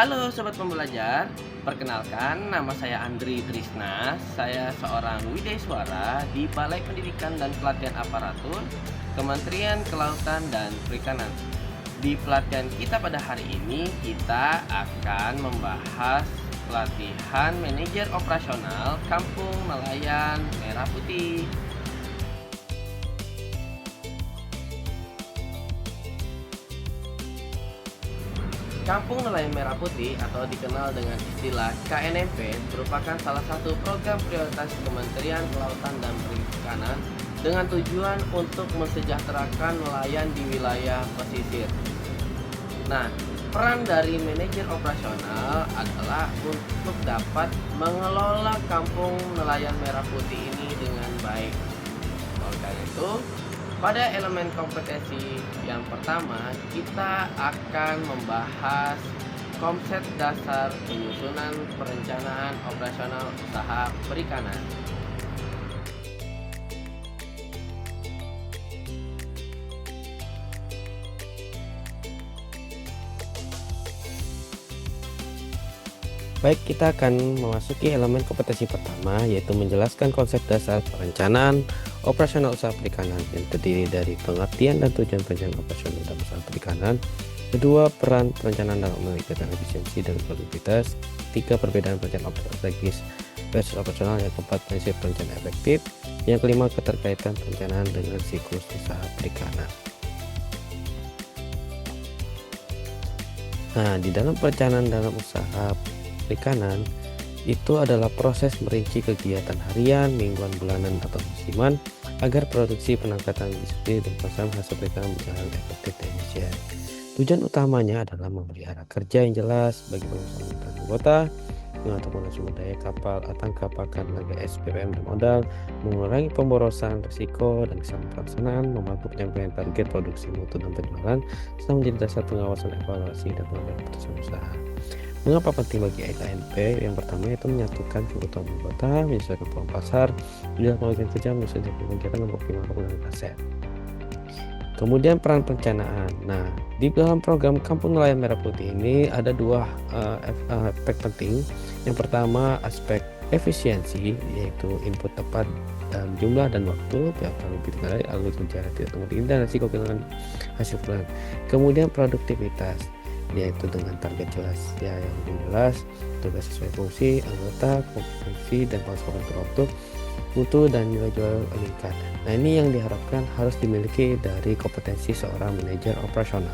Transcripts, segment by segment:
Halo Sobat Pembelajar, perkenalkan nama saya Andri Trisna. Saya seorang widesuara di Balai Pendidikan dan Pelatihan Aparatur Kementerian Kelautan dan Perikanan. Di pelatihan kita pada hari ini, kita akan membahas pelatihan manajer operasional Kampung Nelayan Merah Putih. Kampung Nelayan Merah Putih atau dikenal dengan istilah KNMP merupakan salah satu program prioritas Kementerian Kelautan dan Perikanan dengan tujuan untuk mensejahterakan nelayan di wilayah pesisir. Nah, peran dari manajer operasional adalah untuk dapat mengelola Kampung Nelayan Merah Putih ini dengan baik. Oleh karena itu, pada elemen kompetensi yang pertama, kita akan membahas konsep dasar penyusunan perencanaan operasional usaha perikanan. Baik, kita akan memasuki elemen kompetensi pertama, yaitu menjelaskan konsep dasar perencanaan operasional usaha perikanan yang terdiri dari pengertian dan tujuan perencanaan operasional dalam usaha perikanan. Kedua, peran perencanaan dalam meningkatkan efisiensi dan produktivitas. Tiga, perbedaan perencanaan strategis versus operasional. Yang keempat, prinsip perencanaan efektif. Yang kelima, keterkaitan perencanaan dengan siklus usaha perikanan. Nah, di dalam perencanaan dalam usaha perikanan itu adalah proses merinci kegiatan harian, mingguan, bulanan, atau musiman agar produksi penangkapan industri dan pasar hasil perikanan berjalan efektif dan efisien. Tujuan utamanya adalah memberi arah kerja yang jelas bagi pengusaha dan anggota, mengatur sumber daya kapal, tangkap pakar, tenaga SPM dan modal, mengurangi pemborosan risiko dan kesan pelaksanaan, membantu penyampaian target produksi mutu dan penjualan, serta menjadi dasar pengawasan evaluasi dan pengambilan keputusan usaha. Mengapa penting bagi KNP? Yang pertama yaitu menyatukan kebutuhan anggota, menyesuaikan peluang pasar, menjalankan logika kerja, menyesuaikan kegiatan dan mengoptimalkan penggunaan aset. Kemudian peran perencanaan. Nah, di dalam program Kampung Nelayan Merah Putih ini ada dua aspek penting. Yang pertama aspek efisiensi, yaitu input tepat dalam jumlah dan waktu, lebih tinggal dari alur kerja tidak tunggu dan risiko kehilangan hasil pelan. Kemudian produktivitas, yaitu dengan target jelas ya yang lebih jelas, tugas sesuai fungsi, anggota, kompetensi dan pengasuhan terwaktu, mutu dan nilai jual meningkat. Nah, ini yang diharapkan harus dimiliki dari kompetensi seorang manajer operasional.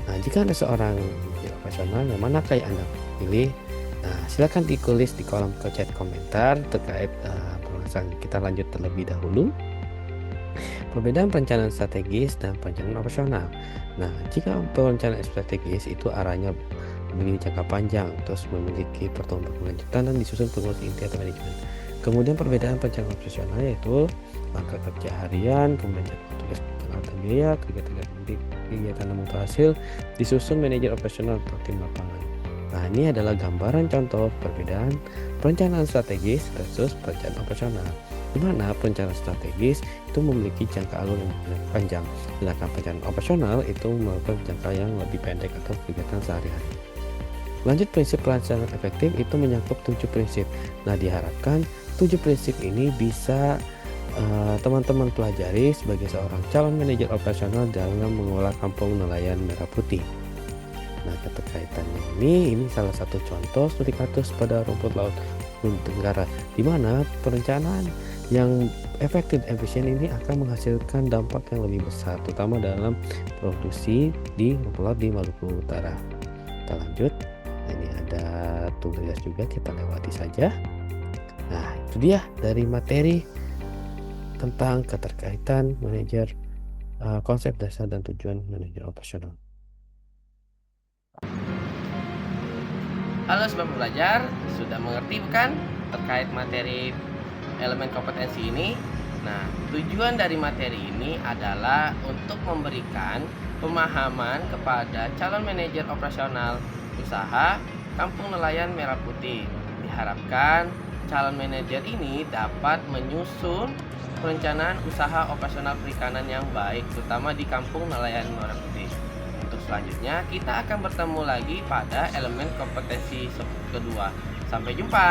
Nah, jika ada seorang manajer operasional yang mana kayak Anda pilih, nah silakan ditulis di kolom chat komentar terkait pembahasan. Kita lanjut terlebih dahulu. Perbedaan perencanaan strategis dan perencanaan operasional. Nah, jika perencanaan strategis itu arahnya memiliki jangka panjang, terus memiliki pertumbuhan berkelanjutan dan disusun pengurus inti atau manajemen. Kemudian perbedaan perencanaan operasional yaitu langkah kerja harian, kemudian jadwal tugas pengamatan biaya, kegiatan dan mutu hasil, disusun manajer operasional atau tim lapangan. Nah, ini adalah gambaran contoh perbedaan perencanaan strategis versus perencanaan operasional, di mana perencanaan strategis itu memiliki jangka alur yang panjang, sedangkan perencanaan operasional itu merupakan jangka yang lebih pendek atau kegiatan sehari-hari. Lanjut, prinsip perencanaan efektif itu menyangkut 7 prinsip. Nah, diharapkan 7 prinsip ini bisa teman-teman pelajari sebagai seorang calon manajer operasional dalam mengelola Kampung Nelayan Merah Putih. Nah, keterkaitannya ini salah satu contoh studi kasus pada rumput laut Tenggara, di mana perencanaan yang efektif dan efisien ini akan menghasilkan dampak yang lebih besar, terutama dalam produksi di rumput laut di Maluku Utara. Kita lanjut. Nah, ini ada tugas juga, kita lewati saja. Nah, itu dia dari materi tentang keterkaitan manajer, konsep dasar dan tujuan manajer operasional. Halo Sobat Pembelajar, sudah mengerti bukan terkait materi elemen kompetensi ini? Nah, tujuan dari materi ini adalah untuk memberikan pemahaman kepada calon manajer operasional usaha Kampung Nelayan Merah Putih. Diharapkan calon manajer ini dapat menyusun perencanaan usaha operasional perikanan yang baik, terutama di Kampung Nelayan Merah Putih. Untuk selanjutnya kita akan bertemu lagi pada elemen kompetensi kedua. Sampai jumpa.